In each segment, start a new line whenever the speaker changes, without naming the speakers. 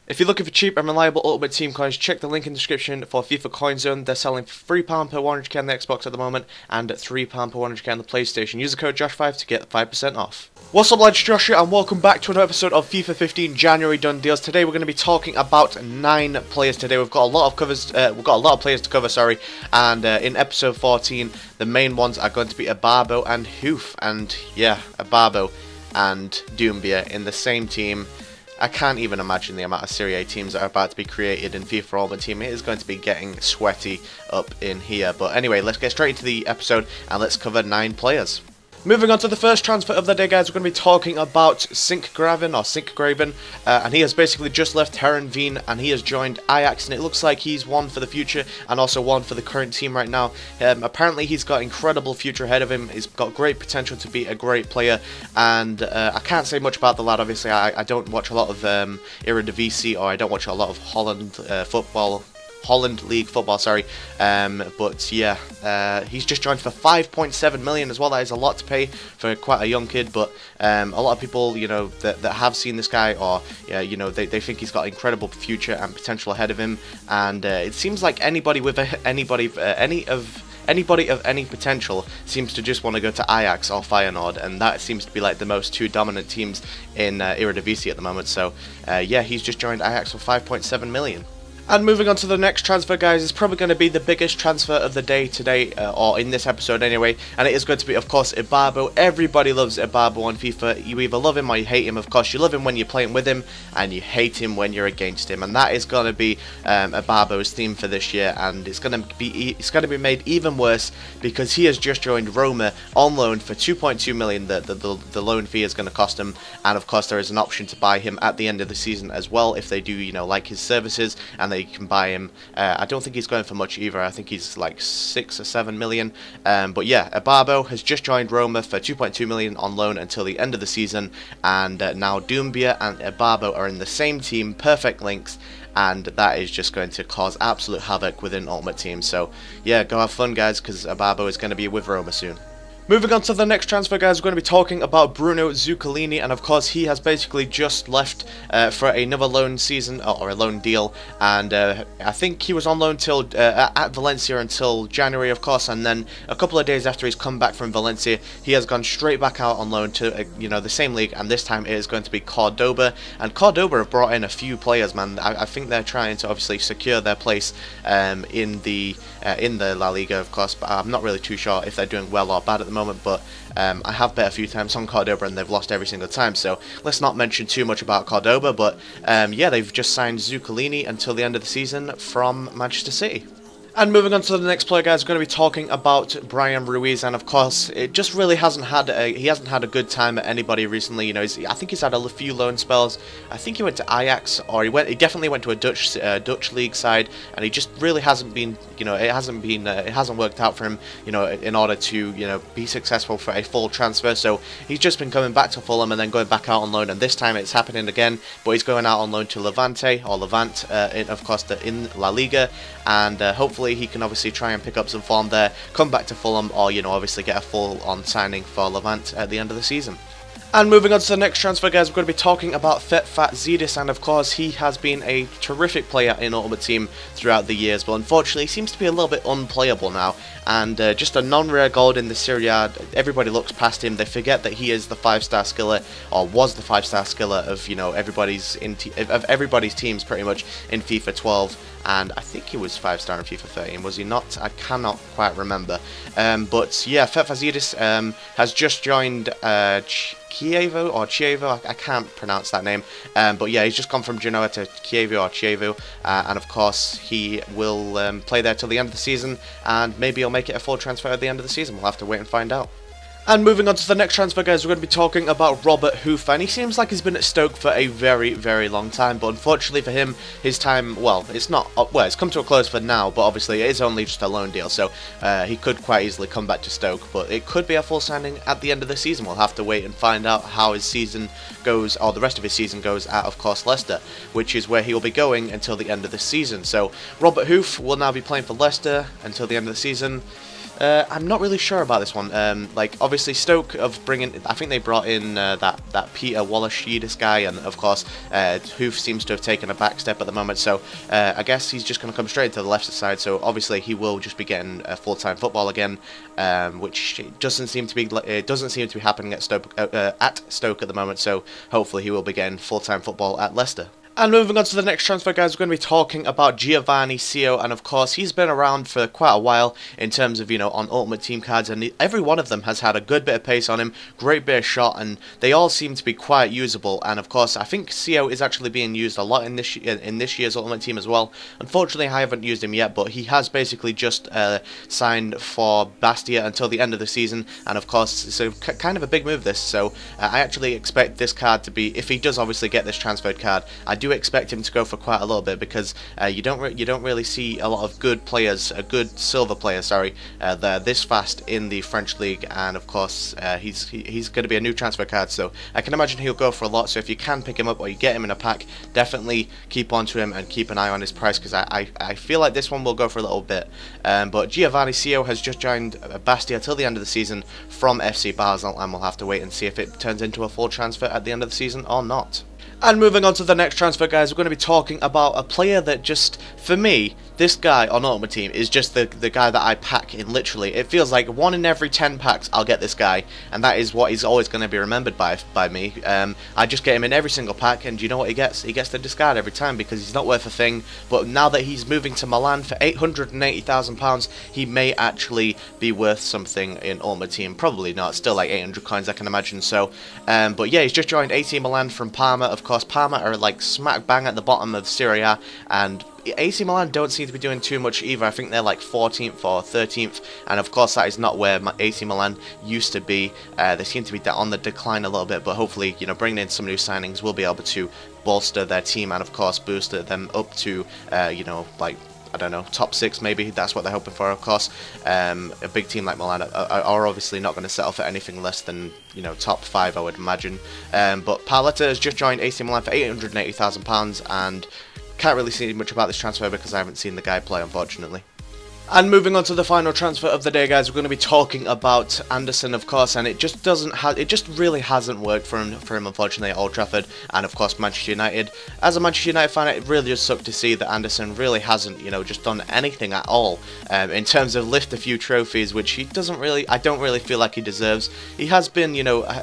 If you're looking for cheap and reliable Ultimate Team coins, check the link in the description for FIFA Coin Zone. They're selling for £3 per 100k on the Xbox at the moment, and £3 per 100k on the PlayStation. Use the code Josh5 to get 5% off. What's up, lads? Josh here, and welcome back to another episode of FIFA 15 January Done Deals. Today we're going to be talking about 9 players. Today we've got a lot of covers. We've got a lot of players to cover. Sorry, and in episode 14, the main ones are going to be IBARBO and Hoof. And yeah, IBARBO and Doumbia in the same team. I can't even imagine the amount of Serie A teams that are about to be created in FIFA Ultimate Team. It is going to be getting sweaty up in here. But anyway, let's get straight into the episode and let's cover 9 players. Moving on to the first transfer of the day, guys, we're going to be talking about SINKGRAVEN, and he has basically just left Heerenveen and he has joined Ajax, and it looks like he's one for the future and also one for the current team right now. Apparently he's got incredible future ahead of him. He's got great potential to be a great player, and I can't say much about the lad. Obviously I don't watch a lot of Eredivisie, or I don't watch a lot of Holland League football, sorry, but yeah, he's just joined for 5.7 million as well. That is a lot to pay for quite a young kid, but a lot of people, you know, that have seen this guy, or yeah, you know, they think he's got incredible future and potential ahead of him, and it seems like anybody with anybody of any potential seems to just want to go to Ajax or Feyenoord, and that seems to be like the most two dominant teams in Eredivisie at the moment. So yeah, he's just joined Ajax for 5.7 million. And moving on to the next transfer, guys, is probably going to be the biggest transfer of the day today, or in this episode anyway, and it is going to be, of course, IBARBO. Everybody loves IBARBO on FIFA. You either love him or you hate him. Of course, you love him when you're playing with him, and you hate him when you're against him, and that is going to be IBARBO's theme for this year, and it's going to be made even worse because he has just joined Roma on loan for 2.2 million. The loan fee is going to cost him, and of course there is an option to buy him at the end of the season as well if they do, you know, like his services, and they can buy him. I don't think he's going for much either. I think he's like 6 or 7 million. But yeah, IBARBO has just joined Roma for 2.2 million on loan until the end of the season, and now Doumbia and IBARBO are in the same team, perfect links, and that is just going to cause absolute havoc within Ultimate Team. So yeah, go have fun, guys, because IBARBO is going to be with Roma soon. Moving on to the next transfer, guys, we're going to be talking about Bruno Zuculini, and of course he has basically just left for another loan season, or a loan deal, and I think he was on loan till at Valencia until January, of course, and then a couple of days after he's come back from Valencia, he has gone straight back out on loan to you know, the same league, and this time it is going to be Cardoba, and Cardoba have brought in a few players, man. I think they're trying to obviously secure their place in the La Liga, of course, but I'm not really too sure if they're doing well or bad at the moment, but I have bet a few times on Cardoba and they've lost every single time, so let's not mention too much about Cardoba. But yeah, they've just signed Zuculini until the end of the season from Manchester City. And moving on to the next player, guys, we're going to be talking about Brian Ruiz, and of course, it just really hasn't had a good time at anybody recently. You know, I think he's had a few loan spells. I think he went to Ajax, or he definitely went to a Dutch league side, and he just really hasn't been, you know, it hasn't worked out for him, you know, in order to, you know, be successful for a full transfer. So he's just been coming back to Fulham and then going back out on loan, and this time it's happening again, but he's going out on loan to Levante, of course, in La Liga, and hopefully he can obviously try and pick up some form there, come back to Fulham, or, you know, obviously get a full-on signing for Levante at the end of the season. And moving on to the next transfer, guys, we're going to be talking about FETFATZIDIS, and of course he has been a terrific player in Ultimate Team throughout the years, but unfortunately he seems to be a little bit unplayable now, and just a non-rare gold in the Serie A. Everybody looks past him. They forget that he is the 5-star skiller, or was the 5-star skiller of, you know, everybody's teams pretty much in FIFA 12. And I think he was 5-star in FIFA 13, was he not? I cannot quite remember. But yeah, FETFATZIDIS has just joined Kievo, I can't pronounce that name. But yeah, he's just gone from Genoa to Kievo, and of course he will play there till the end of the season, and maybe he'll make it a full transfer at the end of the season. We'll have to wait and find out. And moving on to the next transfer, guys, we're going to be talking about Robert Hoof, and he seems like he's been at Stoke for a very, very long time, but unfortunately for him, his time, well, it's come to a close for now, but obviously it is only just a loan deal, so he could quite easily come back to Stoke, but it could be a full signing at the end of the season. We'll have to wait and find out how his season goes, or the rest of his season goes at, of course, Leicester, which is where he will be going until the end of the season. So Robert Hoof will now be playing for Leicester until the end of the season. I'm not really sure about this one. Like, obviously, Stoke of bringing... I think they brought in that Peter Wallace-Sheedis guy, and of course, Hoof seems to have taken a back step at the moment, so I guess he's just going to come straight to the left side, so obviously he will just be getting full-time football again, which doesn't seem to be happening at Stoke at the moment, so hopefully he will be getting full-time football at Leicester. And moving on to the next transfer, guys, we're going to be talking about Giovanni Seio, and of course, he's been around for quite a while in terms of, on Ultimate Team cards, and every one of them has had a good bit of pace on him, great bit of shot, and they all seem to be quite usable, and of course, I think Seio is actually being used a lot in this year's Ultimate Team as well. Unfortunately, I haven't used him yet, but he has basically just signed for Bastia until the end of the season, and of course, it's kind of a big move, this, so I actually expect this card to be, if he does obviously get this transferred card, I do expect him to go for quite a little bit, because you don't really see a lot of good players, good silver players, sorry, they're this fast in the French league, and of course he's going to be a new transfer card, so I can imagine he'll go for a lot. So if you can pick him up or you get him in a pack, definitely keep on to him and keep an eye on his price, because I feel like this one will go for a little bit. But Giovanni Seio has just joined Bastia till the end of the season from FC Basel, and we'll have to wait and see if it turns into a full transfer at the end of the season or not. And moving on to the next transfer, guys, we're going to be talking about a player that just, for me, this guy on Ultimate Team is just the guy that I pack in, literally. It feels like 1 in every 10 packs I'll get this guy, and that is what he's always going to be remembered by me. I just get him in every single pack, and do you know what he gets? He gets the discard every time, because he's not worth a thing. But now that he's moving to Milan for £880,000, he may actually be worth something in Ultimate Team. Probably not, still like 800 coins, I can imagine. So, but yeah, he's just joined AC Milan from Parma. Of course, Parma are like smack bang at the bottom of Serie A, and AC Milan don't seem to be doing too much either. I think they're like 14th or 13th, and of course that is not where AC Milan used to be. They seem to be on the decline a little bit, but hopefully, bringing in some new signings will be able to bolster their team, and of course boost them up to, like, I don't know, top 6 maybe. That's what they're hoping for, of course. A big team like Milan are obviously not going to settle for anything less than, top 5, I would imagine. But Paletta has just joined AC Milan for £880,000, and can't really see much about this transfer because I haven't seen the guy play, unfortunately. And moving on to the final transfer of the day, guys, we're going to be talking about Anderson, of course, and it just really hasn't worked for him, unfortunately, at Old Trafford, and of course Manchester United. As a Manchester United fan, it really just sucked to see that Anderson really hasn't, just done anything at all in terms of lift a few trophies, which I don't really feel like he deserves. He has been,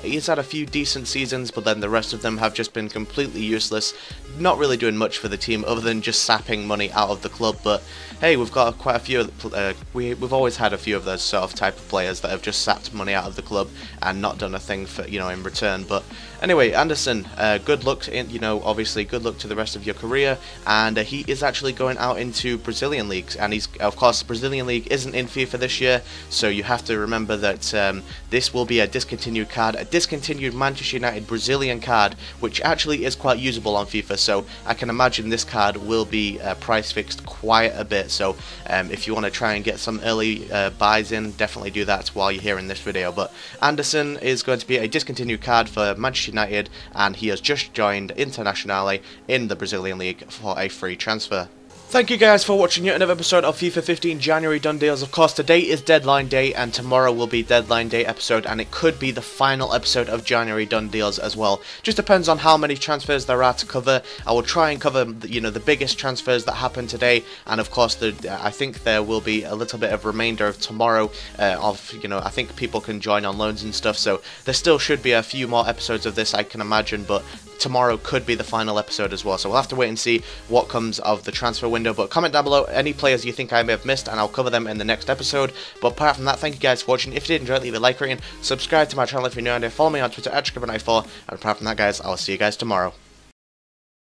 he's had a few decent seasons, but then the rest of them have just been completely useless, not really doing much for the team other than just sapping money out of the club. But hey, we've got quite a few. We've always had a few of those sort of type of players that have just sapped money out of the club and not done a thing for in return. But anyway, Anderson, good luck obviously good luck to the rest of your career, and he is actually going out into Brazilian leagues, and he's, of course, the Brazilian league isn't in FIFA this year, so you have to remember that this will be a discontinued card, a discontinued Manchester United Brazilian card, which actually is quite usable on FIFA. So I can imagine this card will be price fixed quite a bit. So if you want to try and get some early buys in, definitely do that while you're hearing this video. But Anderson is going to be a discontinued card for Manchester United, and he has just joined Internazionale in the Brazilian league for a free transfer. Thank you guys for watching yet another episode of FIFA 15 January Done Deals. Of course, today is deadline day, and tomorrow will be deadline day episode, and it could be the final episode of January Done Deals as well. Just depends on how many transfers there are to cover. I will try and cover, the biggest transfers that happened today, and of course, I think there will be a little bit of remainder of tomorrow. I think people can join on loans and stuff, so there still should be a few more episodes of this, I can imagine, but tomorrow could be the final episode as well, so we'll have to wait and see what comes of the transfer window. But comment down below any players you think I may have missed, and I'll cover them in the next episode. But apart from that, thank you guys for watching. If you did enjoy it, leave a like rating, subscribe to my channel if you're new, and follow me on Twitter at @Graven94. And apart from that, guys, I'll see you guys tomorrow.